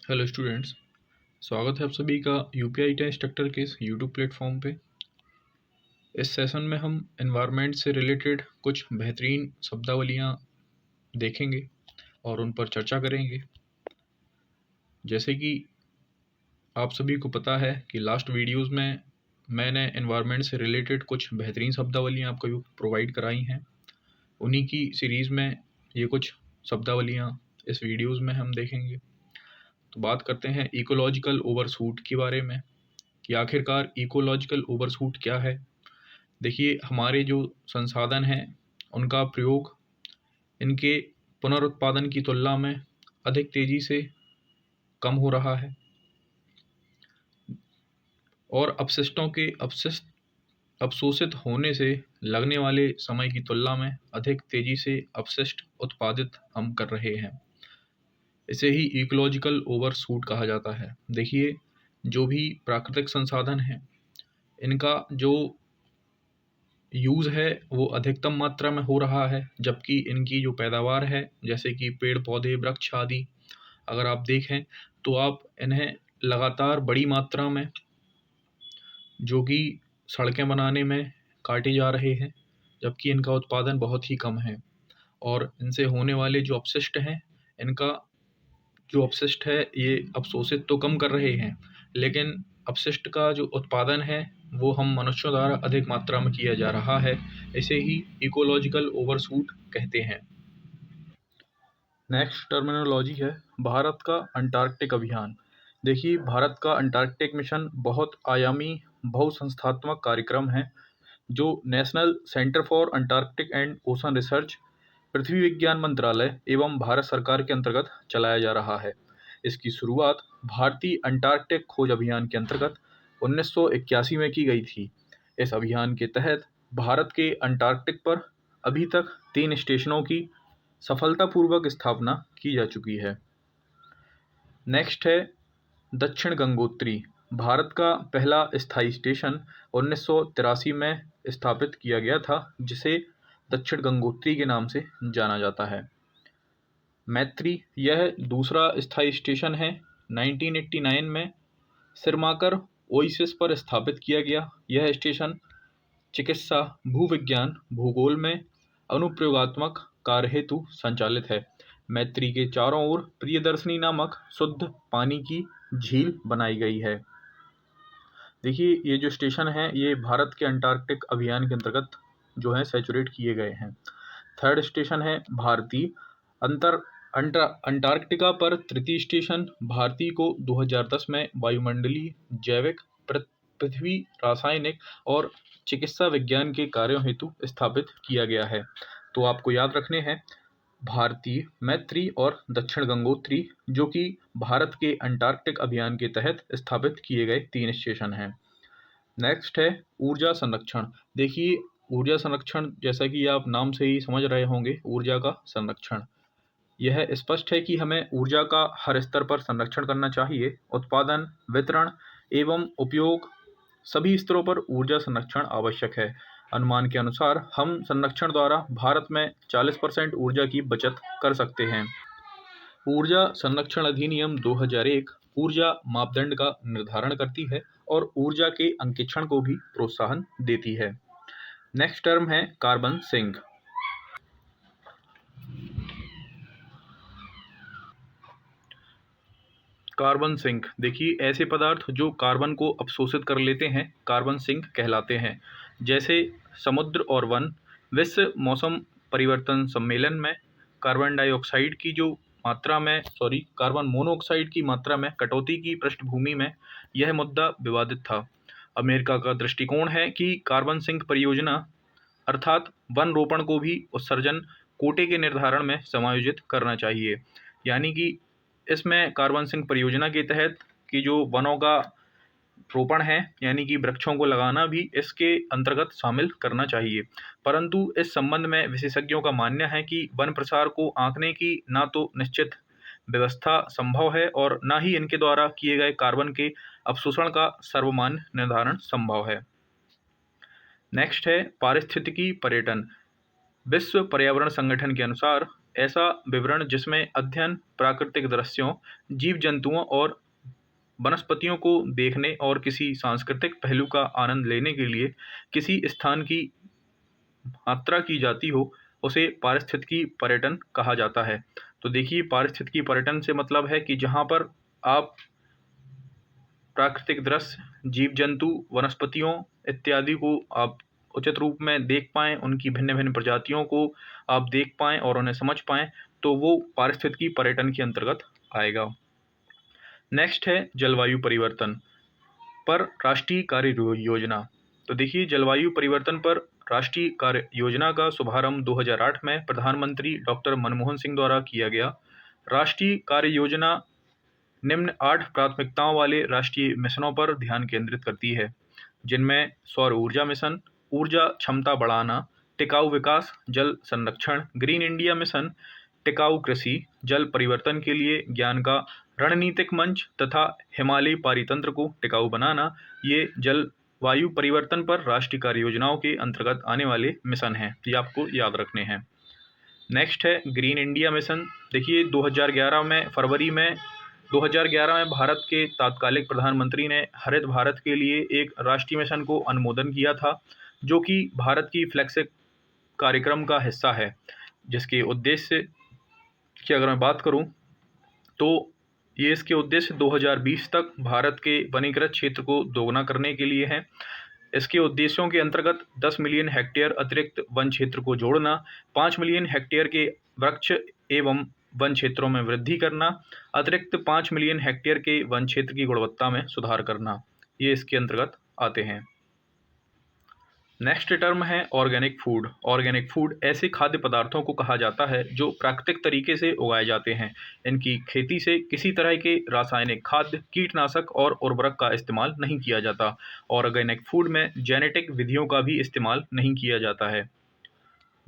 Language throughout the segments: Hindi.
Hello students. स्वागत है आप सभी का यूपीआई टा इंस्ट्रक्टर के इस यूट्यूब प्लेटफॉर्म पे। इस सेशन में हम एनवायरनमेंट से रिलेटेड कुछ बेहतरीन शब्दावलियाँ देखेंगे और उन पर चर्चा करेंगे। जैसे कि आप सभी को पता है कि लास्ट वीडियोस में मैंने एनवायरनमेंट से रिलेटेड कुछ बेहतरीन शब्दावलियाँ आपको प्रोवाइड कराई हैं। उन्हीं की सीरीज़ में ये कुछ शब्दावलियाँ इस वीडियोज़ में हम देखेंगे। तो बात करते हैं इकोलॉजिकल ओवरशूट के बारे में कि आखिरकार इकोलॉजिकल ओवरशूट क्या है। देखिए, हमारे जो संसाधन हैं उनका प्रयोग इनके पुनरुत्पादन की तुलना में अधिक तेज़ी से कम हो रहा है और अवशोषित होने से लगने वाले समय की तुलना में अधिक तेज़ी से अपशिष्ट उत्पादित हम कर रहे हैं। इसे ही इकोलॉजिकल ओवरशूट कहा जाता है। देखिए, जो भी प्राकृतिक संसाधन हैं इनका जो यूज़ है वो अधिकतम मात्रा में हो रहा है, जबकि इनकी जो पैदावार है जैसे कि पेड़ पौधे वृक्ष आदि अगर आप देखें तो आप इन्हें लगातार बड़ी मात्रा में जो कि सड़कें बनाने में काटे जा रहे हैं, जबकि इनका उत्पादन बहुत ही कम है। और इनसे होने वाले जो अपशिष्ट हैं इनका जो अपशिष्ट है ये अवशोषित तो कम कर रहे हैं, लेकिन अपशिष्ट का जो उत्पादन है वो हम मनुष्यों द्वारा अधिक मात्रा में किया जा रहा है। इसे ही इकोलॉजिकल ओवरशूट कहते हैं। नेक्स्ट टर्मिनोलॉजी है भारत का अंटार्कटिक अभियान। देखिए, भारत का अंटार्कटिक मिशन बहुत आयामी बहुसंस्थात्मक कार्यक्रम है जो National Centre for Antarctic and Ocean Research, पृथ्वी विज्ञान मंत्रालय एवं भारत सरकार के अंतर्गत चलाया जा रहा है। इसकी शुरुआत भारतीय अंटार्कटिक खोज अभियान के अंतर्गत 1981 में की गई थी। इस अभियान के तहत भारत के अंटार्कटिक पर अभी तक 3 स्टेशनों की सफलतापूर्वक स्थापना की जा चुकी है। नेक्स्ट है दक्षिण गंगोत्री। भारत का पहला स्थायी स्टेशन 1983 में स्थापित किया गया था, जिसे दक्षिण गंगोत्री के नाम से जाना जाता है। मैत्री यह दूसरा स्थायी स्टेशन है। 1989 में सिरमाकर ओएसिस पर स्थापित किया गया। यह स्टेशन चिकित्सा, भूविज्ञान, भूगोल में अनुप्रयोगात्मक कार्य हेतु संचालित है। मैत्री के चारों ओर प्रियदर्शनी नामक शुद्ध पानी की झील बनाई गई है। देखिए, ये जो स्टेशन है ये भारत के अंटार्कटिक अभियान के अंतर्गत जो है सैचुरेट किए गए हैं। थर्ड स्टेशन है भारतीय अंटार्कटिका पर तृतीय स्टेशन भारती को 2010 में वायुमंडलीय, जैविक, पृथ्वी रासायनिक और चिकित्सा विज्ञान के कार्यों हेतु स्थापित किया गया है। तो आपको याद रखने हैं भारतीय, मैत्री और दक्षिण गंगोत्री, जो कि भारत के अंटार्कटिक अभियान के तहत स्थापित किए गए 3 स्टेशन हैं। नेक्स्ट है ऊर्जा संरक्षण। देखिए, ऊर्जा संरक्षण जैसा कि आप नाम से ही समझ रहे होंगे, ऊर्जा का संरक्षण। यह स्पष्ट है कि हमें ऊर्जा का हर स्तर पर संरक्षण करना चाहिए। उत्पादन, वितरण एवं उपयोग सभी स्तरों पर ऊर्जा संरक्षण आवश्यक है। अनुमान के अनुसार हम संरक्षण द्वारा भारत में 40% ऊर्जा की बचत कर सकते हैं। ऊर्जा संरक्षण अधिनियम 2001 ऊर्जा मापदंड का निर्धारण करती है और ऊर्जा के अंकेक्षण को भी प्रोत्साहन देती है। नेक्स्ट टर्म है कार्बन सिंक। कार्बन सिंक, देखिए, ऐसे पदार्थ जो कार्बन को अवशोषित कर लेते हैं कार्बन सिंक कहलाते हैं। जैसे समुद्र और वन। विश्व मौसम परिवर्तन सम्मेलन में कार्बन डाइऑक्साइड की जो मात्रा में कार्बन मोनोऑक्साइड की मात्रा में कटौती की पृष्ठभूमि में यह मुद्दा विवादित था। अमेरिका का दृष्टिकोण है कि कार्बन सिंक परियोजना अर्थात वन रोपण को भी उत्सर्जन कोटे के निर्धारण में समायोजित करना चाहिए। यानी कि इसमें कार्बन सिंक परियोजना के तहत कि जो वनों का रोपण है यानी कि वृक्षों को लगाना भी इसके अंतर्गत शामिल करना चाहिए। परंतु इस संबंध में विशेषज्ञों का मानना है कि वन प्रसार को आंकने की ना तो निश्चित व्यवस्था संभव है और ना ही इनके द्वारा किए गए कार्बन के अवशोषण का सर्वमान्य निर्धारण संभव है। नेक्स्ट है पारिस्थितिकी पर्यटन। विश्व पर्यावरण संगठन के अनुसार ऐसा विवरण जिसमें अध्ययन, प्राकृतिक दृश्यों, जीव जंतुओं और वनस्पतियों को देखने और किसी सांस्कृतिक पहलू का आनंद लेने के लिए किसी स्थान की यात्रा की जाती हो, उसे पारिस्थितिकी पर्यटन कहा जाता है। तो देखिए, पारिस्थितिकी पर्यटन से मतलब है कि जहाँ पर आप प्राकृतिक दृश्य, जीव-जंतु, वनस्पतियों इत्यादि को आप उचित रूप में देख पाएँ, उनकी भिन्न-भिन्न प्रजातियों को आप देख पाएँ और उन्हें समझ पाएँ, तो वो पारिस्थितिकी पर्यटन के अंतर्गत आएगा। नेक्स्ट है जलवायु परिवर्तन पर राष्ट्रीय कार्य योजना। तो देखिए, जलवायु परिवर्तन पर राष्ट्रीय कार्य योजना का शुभारंभ 2008 में प्रधानमंत्री डॉक्टर मनमोहन सिंह द्वारा किया गया। राष्ट्रीय कार्य योजना निम्न 8 प्राथमिकताओं वाले राष्ट्रीय मिशनों पर ध्यान केंद्रित करती है, जिनमें सौर ऊर्जा मिशन, ऊर्जा क्षमता बढ़ाना, टिकाऊ विकास, जल संरक्षण, ग्रीन इंडिया मिशन, टिकाऊ कृषि, जल परिवर्तन के लिए ज्ञान का रणनीतिक मंच तथा हिमालयी पारितंत्र को टिकाऊ बनाना। ये जलवायु परिवर्तन पर राष्ट्रीय कार्य योजनाओं के अंतर्गत आने वाले मिशन हैं, ये आपको याद रखने हैं। नेक्स्ट है ग्रीन इंडिया मिशन। देखिए, 2011 में भारत के तत्कालिक प्रधानमंत्री ने हरित भारत के लिए एक राष्ट्रीय मिशन को अनुमोदन किया था, जो कि भारत की फ्लैगशिप कार्यक्रम का हिस्सा है, जिसके उद्देश्य की अगर मैं बात करूं तो इसके उद्देश्य 2020 तक भारत के वनीकृत क्षेत्र को दोगुना करने के लिए हैं। इसके उद्देश्यों के अंतर्गत 10 मिलियन हेक्टेयर अतिरिक्त वन क्षेत्र को जोड़ना, 5 मिलियन हेक्टेयर के वृक्ष एवं वन क्षेत्रों में वृद्धि करना, अतिरिक्त 5 मिलियन हेक्टेयर के वन क्षेत्र की गुणवत्ता में सुधार करना, ये इसके अंतर्गत आते हैं। नेक्स्ट टर्म है ऑर्गेनिक फूड। ऑर्गेनिक फूड ऐसे खाद्य पदार्थों को कहा जाता है जो प्राकृतिक तरीके से उगाए जाते हैं। इनकी खेती से किसी तरह के रासायनिक खाद्य, कीटनाशक और उर्वरक का इस्तेमाल नहीं किया जाता। ऑर्गेनिक फूड में जेनेटिक विधियों का भी इस्तेमाल नहीं किया जाता है।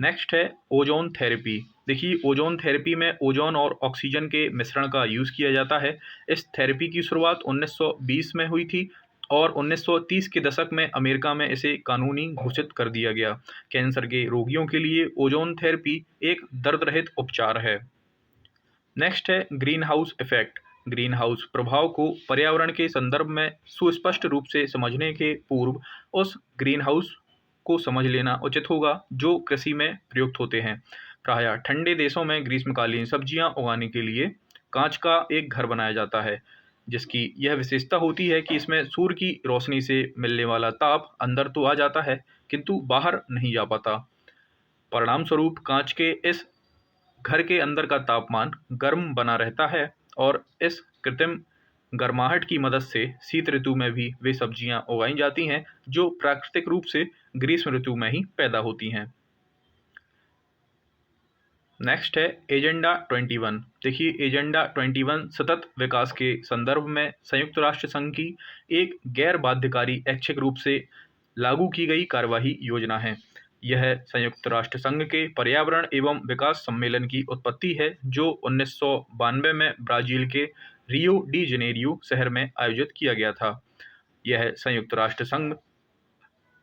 नेक्स्ट है ओजोन थेरेपी। देखिए, ओजोन थेरेपी में ओजोन और ऑक्सीजन के मिश्रण का यूज़ किया जाता है। इस थेरेपी की शुरुआत 1920 में हुई थी और 1930 के दशक में अमेरिका में इसे कानूनी घोषित कर दिया गया। कैंसर के रोगियों के लिए ओजोन थेरेपी एक दर्द रहित उपचार है। नेक्स्ट है green house effect. Green house प्रभाव को पर्यावरण के संदर्भ में सुस्पष्ट रूप से समझने के पूर्व उस ग्रीन हाउस को समझ लेना उचित होगा जो कृषि में प्रयुक्त होते हैं। प्रायः ठंडे देशों में ग्रीष्मकालीन सब्जियां उगाने के लिए कांच का एक घर बनाया जाता है, जिसकी यह विशेषता होती है कि इसमें सूर्य की रोशनी से मिलने वाला ताप अंदर तो आ जाता है किंतु बाहर नहीं जा पाता। परिणाम स्वरूप कांच के इस घर के अंदर का तापमान गर्म बना रहता है और इस कृत्रिम गर्माहट की मदद से शीत ऋतु में भी वे सब्जियां उगाई जाती हैं जो प्राकृतिक रूप से ग्रीष्म ऋतु में ही पैदा होती हैं। नेक्स्ट है एजेंडा 21। देखिए, एजेंडा 21 सतत विकास के संदर्भ में संयुक्त राष्ट्र संघ की एक गैर बाध्यकारी ऐच्छिक रूप से लागू की गई कार्यवाही योजना है। यह संयुक्त राष्ट्र संघ के पर्यावरण एवं विकास सम्मेलन की उत्पत्ति है जो 1992 में ब्राजील के रियो डी जनेरियो शहर में आयोजित किया गया था। यह संयुक्त राष्ट्र संघ,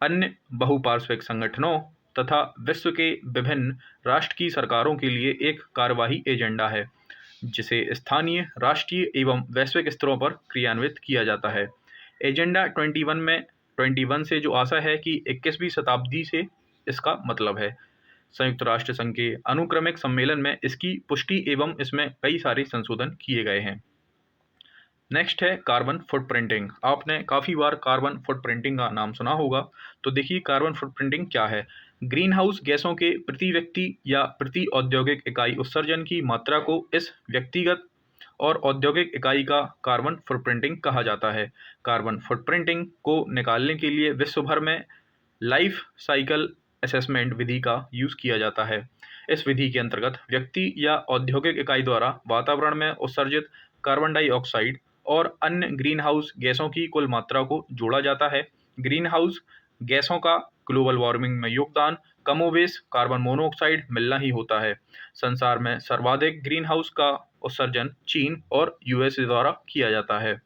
अन्य बहुपार्श्विक संगठनों तथा विश्व के विभिन्न राष्ट्र की सरकारों के लिए एक कार्यवाही एजेंडा है, जिसे स्थानीय, राष्ट्रीय एवं वैश्विक स्तरों पर क्रियान्वित किया जाता है। एजेंडा 21 से जो आशा है कि 21वीं शताब्दी से इसका मतलब है। संयुक्त राष्ट्र संघ के अनुक्रमिक सम्मेलन में इसकी पुष्टि एवं इसमें कई सारे संशोधन किए गए हैं। नेक्स्ट है कार्बन फुटप्रिंटिंग। आपने काफ़ी बार कार्बन फुटप्रिंटिंग का नाम सुना होगा। तो देखिए, कार्बन फुटप्रिंटिंग क्या है। ग्रीन हाउस गैसों के प्रति व्यक्ति या प्रति औद्योगिक इकाई उत्सर्जन की मात्रा को इस व्यक्तिगत और औद्योगिक इकाई का कार्बन फुटप्रिंटिंग कहा जाता है। कार्बन फुटप्रिंटिंग को निकालने के लिए विश्व भर में लाइफ साइकिल असेसमेंट विधि का यूज़ किया जाता है। इस विधि के अंतर्गत व्यक्ति या औद्योगिक इकाई द्वारा वातावरण में उत्सर्जित कार्बन डाइऑक्साइड और अन्य ग्रीन हाउस गैसों की कुल मात्रा को जोड़ा जाता है। ग्रीन हाउस गैसों का ग्लोबल वार्मिंग में योगदान कमोबेश कार्बन मोनोऑक्साइड मिलना ही होता है। संसार में सर्वाधिक ग्रीन हाउस का उत्सर्जन चीन और यूएसए द्वारा किया जाता है।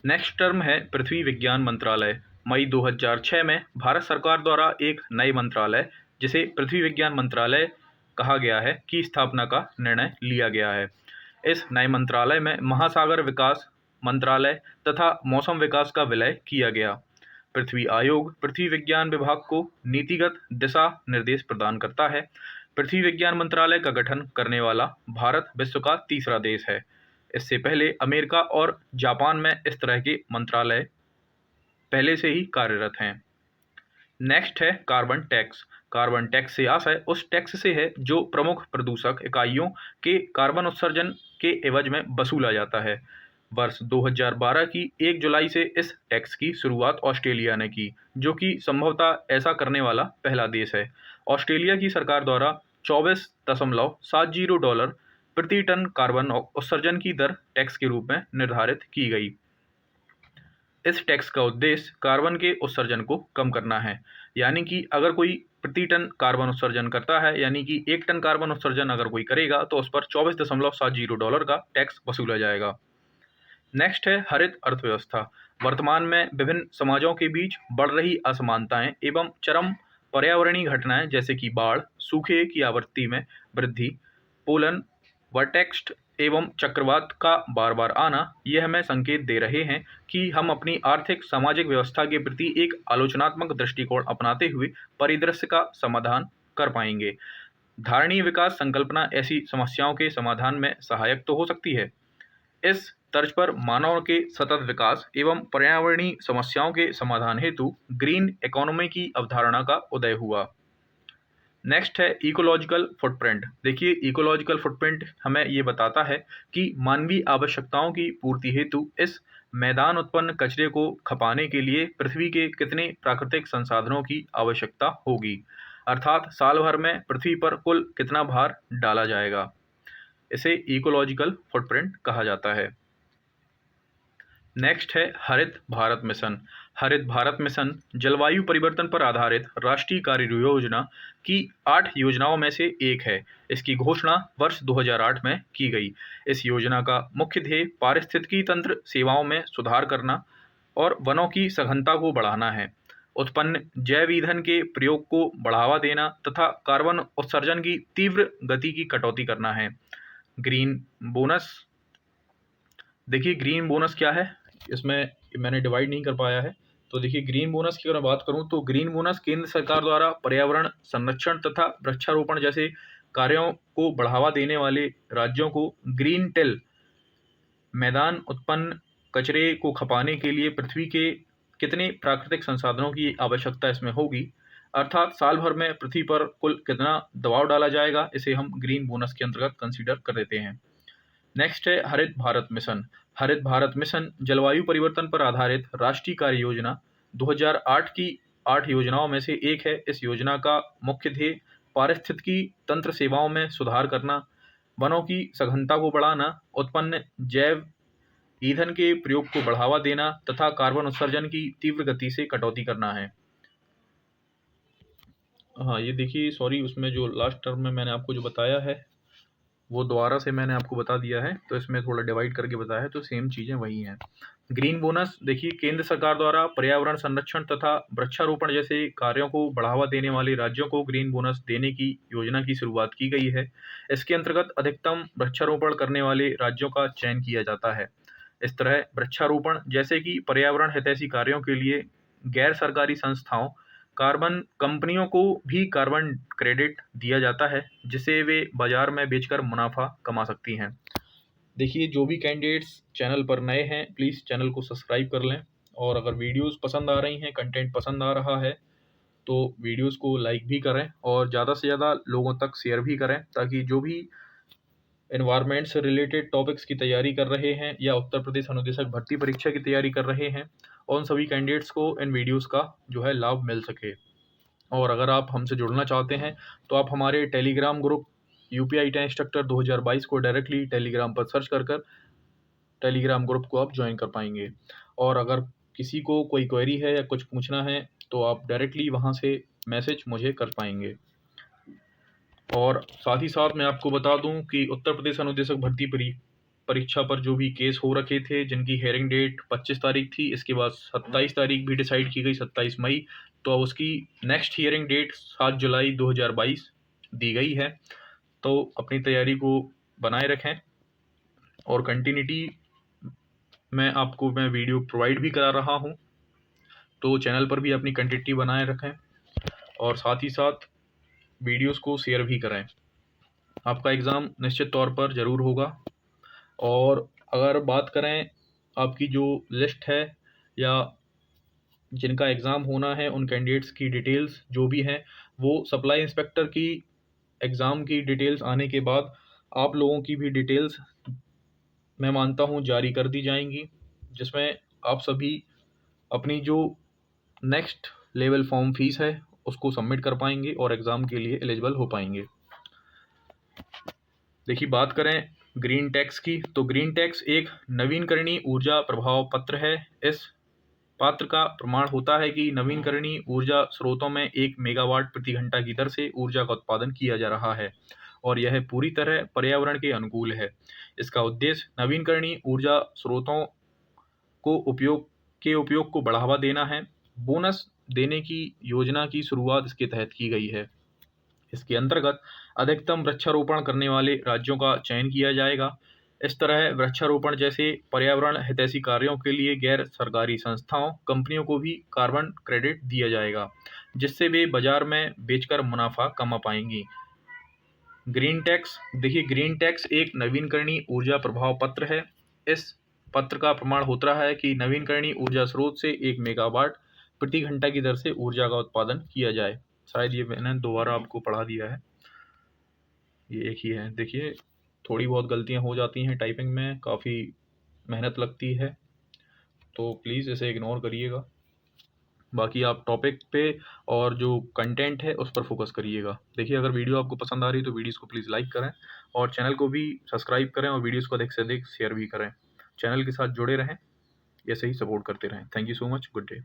नेक्स्ट टर्म है पृथ्वी विज्ञान मंत्रालय। मई 2006 में भारत सरकार द्वारा एक नए मंत्रालय, जिसे पृथ्वी विज्ञान मंत्रालय कहा गया है की स्थापना का निर्णय लिया गया है। इस नए मंत्रालय में महासागर विकास मंत्रालय तथा मौसम विकास का विलय किया गया। पृथ्वी आयोग पृथ्वी विज्ञान विभाग को नीतिगत दिशा निर्देश प्रदान करता है। पृथ्वी विज्ञान मंत्रालय का गठन करने वाला भारत विश्व का तीसरा देश है। इससे पहले अमेरिका और जापान में इस तरह के मंत्रालय पहले से ही कार्यरत हैं। नेक्स्ट है कार्बन टैक्स। कार्बन टैक्स से आशय उस टैक्स से है जो प्रमुख प्रदूषक इकाइयों के कार्बन उत्सर्जन के एवज में वसूला जाता है। वर्ष 2012 की 1 जुलाई से इस टैक्स की शुरुआत ऑस्ट्रेलिया ने की, जो कि संभवतः ऐसा करने वाला पहला देश है। ऑस्ट्रेलिया की सरकार द्वारा $24.70 प्रति टन कार्बन उत्सर्जन की दर टैक्स के रूप में निर्धारित की गई। इस टैक्स का उद्देश्य कार्बन के उत्सर्जन को कम करना है, यानी कि अगर कोई प्रति टन कार्बन उत्सर्जन करता है, यानी कि 1 टन कार्बन उत्सर्जन अगर कोई करेगा तो उस पर $24.70 का टैक्स वसूला जाएगा। नेक्स्ट है हरित अर्थव्यवस्था। वर्तमान में विभिन्न समाजों के बीच बढ़ रही असमानताएं एवं चरम पर्यावरणीय घटनाएं जैसे कि बाढ़, सूखे की आवृत्ति में वृद्धि, पोलन वर्टेक्स एवं चक्रवात का बार बार आना, यह हमें संकेत दे रहे हैं कि हम अपनी आर्थिक सामाजिक व्यवस्था के प्रति एक आलोचनात्मक दृष्टिकोण अपनाते हुए परिदृश्य का समाधान कर पाएंगे। धारणीय विकास संकल्पना ऐसी समस्याओं के समाधान में सहायक तो हो सकती है। इस तर्ज पर मानव के सतत विकास एवं पर्यावरणीय समस्याओं के समाधान हेतु ग्रीन इकोनॉमी की अवधारणा का उदय हुआ। नेक्स्ट है इकोलॉजिकल फुटप्रिंट। देखिए, इकोलॉजिकल फुटप्रिंट हमें ये बताता है कि मानवीय आवश्यकताओं की पूर्ति हेतु इस मैदान उत्पन्न कचरे को खपाने के लिए पृथ्वी के कितने प्राकृतिक संसाधनों की आवश्यकता होगी, अर्थात साल भर में पृथ्वी पर कुल कितना भार डाला जाएगा। इसे इकोलॉजिकल फुटप्रिंट कहा जाता है। नेक्स्ट है हरित भारत मिशन। हरित भारत मिशन जलवायु परिवर्तन पर आधारित राष्ट्रीय कार्य योजना की 8 योजनाओं में से एक है। इसकी घोषणा वर्ष 2008 में की गई। इस योजना का मुख्य ध्येय पारिस्थितिकी तंत्र सेवाओं में सुधार करना और वनों की सघनता को बढ़ाना है, उत्पन्न जैव ईंधन के प्रयोग को बढ़ावा देना तथा कार्बन उत्सर्जन की तीव्र गति की कटौती करना है। Green bonus. देखिए, ग्रीन बोनस क्या है, इसमें मैंने डिवाइड नहीं कर पाया है। तो देखिए, ग्रीन बोनस की अगर बात करूं तो ग्रीन बोनस केंद्र सरकार द्वारा पर्यावरण संरक्षण तथा वृक्षारोपण जैसे कार्यों को बढ़ावा देने वाले राज्यों को ग्रीन टिल मैदान उत्पन्न कचरे को खपाने के लिए पृथ्वी के कितने प्राकृतिक संसाधनों की आवश्यकता इसमें होगी, अर्थात साल भर में पृथ्वी पर कुल कितना दबाव डाला जाएगा, इसे हम ग्रीन बोनस के अंतर्गत कंसीडर कर देते हैं। नेक्स्ट है हरित भारत मिशन। हरित भारत मिशन जलवायु परिवर्तन पर आधारित राष्ट्रीय कार्य योजना 2008 की 8 योजनाओं में से एक है। इस योजना का मुख्य ध्येय पारिस्थितिकी तंत्र सेवाओं में सुधार करना, वनों की सघनता को बढ़ाना, उत्पन्न जैव ईंधन के प्रयोग को बढ़ावा देना तथा कार्बन उत्सर्जन की तीव्र गति से कटौती करना है। हाँ, ये देखिए, सॉरी, उसमें जो लास्ट टर्म में मैंने आपको जो बताया है वो दोबारा से मैंने आपको बता दिया है, तो इसमें थोड़ा डिवाइड करके बताया है, तो सेम चीज़ें वही हैं। ग्रीन बोनस, देखिए, केंद्र सरकार द्वारा पर्यावरण संरक्षण तथा वृक्षारोपण जैसे कार्यों को बढ़ावा देने वाले राज्यों को ग्रीन बोनस देने की योजना की शुरुआत की गई है। इसके अंतर्गत अधिकतम वृक्षारोपण करने वाले राज्यों का चयन किया जाता है। इस तरह वृक्षारोपण जैसे कि पर्यावरण हितैषी कार्यों के लिए गैर सरकारी संस्थाओं, कार्बन कंपनियों को भी कार्बन क्रेडिट दिया जाता है, जिसे वे बाजार में बेचकर मुनाफा कमा सकती हैं। देखिए, जो भी कैंडिडेट्स चैनल पर नए हैं, प्लीज़ चैनल को सब्सक्राइब कर लें, और अगर वीडियोस पसंद आ रही हैं, कंटेंट पसंद आ रहा है, तो वीडियोस को लाइक भी करें और ज़्यादा से ज़्यादा लोगों तक शेयर भी करें, ताकि जो भी एनवायरनमेंट से रिलेटेड टॉपिक्स की तैयारी कर रहे हैं या उत्तर प्रदेश अनुदेशक भर्ती परीक्षा की तैयारी कर रहे हैं, उन सभी कैंडिडेट्स को इन वीडियोस का जो है लाभ मिल सके। और अगर आप हमसे जुड़ना चाहते हैं तो आप हमारे Telegram group UPI ten instructor 2022 को डायरेक्टली टेलीग्राम पर सर्च कर टेलीग्राम ग्रुप को आप ज्वाइन कर पाएंगे। और अगर किसी को कोई क्वेरी है या कुछ पूछना है तो आप डायरेक्टली वहाँ से मैसेज मुझे कर पाएंगे। और साथ ही साथ मैं आपको बता दूं कि उत्तर प्रदेश अनुदेशक भर्ती परीक्षा पर जो भी केस हो रखे थे, जिनकी हेयरिंग डेट 25 तारीख थी, इसके बाद 27 तारीख भी डिसाइड की गई, 27 मई, तो अब उसकी नेक्स्ट हियरिंग डेट 7 जुलाई 2022 दी गई है। तो अपनी तैयारी को बनाए रखें और कंटिन्यूटी में आपको मैं वीडियो प्रोवाइड भी करा रहा हूँ, तो चैनल पर भी अपनी कंटिन्यूटी बनाए रखें और साथ ही साथ वीडियोस को शेयर भी करें। आपका एग्ज़ाम निश्चित तौर पर ज़रूर होगा। और अगर बात करें आपकी जो लिस्ट है या जिनका एग्ज़ाम होना है उन कैंडिडेट्स की डिटेल्स जो भी हैं, वो सप्लाई इंस्पेक्टर की एग्ज़ाम की डिटेल्स आने के बाद आप लोगों की भी डिटेल्स मैं मानता हूँ जारी कर दी जाएंगी, जिसमें आप सभी अपनी जो नेक्स्ट लेवल फॉर्म फीस है उसको सबमिट कर पाएंगे और एग्ज़ाम के लिए एलिजिबल हो पाएंगे। देखिए, बात करें ग्रीन टैक्स की, तो ग्रीन टैक्स एक नवीनकरणीय ऊर्जा प्रभाव पत्र है। इस पात्र का प्रमाण होता है कि नवीनकरणीय ऊर्जा स्रोतों में 1 मेगावाट प्रति घंटा की दर से ऊर्जा का उत्पादन किया जा रहा है और यह पूरी तरह पर्यावरण के अनुकूल है। इसका उद्देश्य नवीनकरणीय ऊर्जा स्रोतों को उपयोग को बढ़ावा देना है। बोनस देने की योजना की शुरुआत इसके तहत की गई है। इसके अंतर्गत अधिकतम वृक्षारोपण करने वाले राज्यों का चयन किया जाएगा। इस तरह वृक्षारोपण जैसे पर्यावरण हितैषी कार्यों के लिए गैर सरकारी संस्थाओं, कंपनियों को भी कार्बन क्रेडिट दिया जाएगा, जिससे वे बाजार में बेचकर मुनाफा कमा पाएंगी। ग्रीन टैक्स, देखिए, ग्रीन टैक्स एक नवीनकरणीय ऊर्जा प्रभाव पत्र है। इस पत्र का प्रमाण होता है कि नवीनकरणीय ऊर्जा स्रोत से 1 मेगावाट प्रति घंटा की दर से ऊर्जा का उत्पादन किया जाए। शायद ये मैंने दोबारा आपको पढ़ा दिया है, ये एक ही है। देखिए, थोड़ी बहुत गलतियां हो जाती हैं, टाइपिंग में काफ़ी मेहनत लगती है, तो प्लीज़ इसे इग्नोर करिएगा। बाकी आप टॉपिक पे और जो कंटेंट है उस पर फोकस करिएगा। देखिए, अगर वीडियो आपको पसंद आ रही है तो वीडियोस को प्लीज़ लाइक करें और चैनल को भी सब्सक्राइब करें और वीडियोस को अधिक से अधिक शेयर भी करें। चैनल के साथ जुड़े रहें, ऐसे ही सपोर्ट करते रहें। Thank you so much. Good day.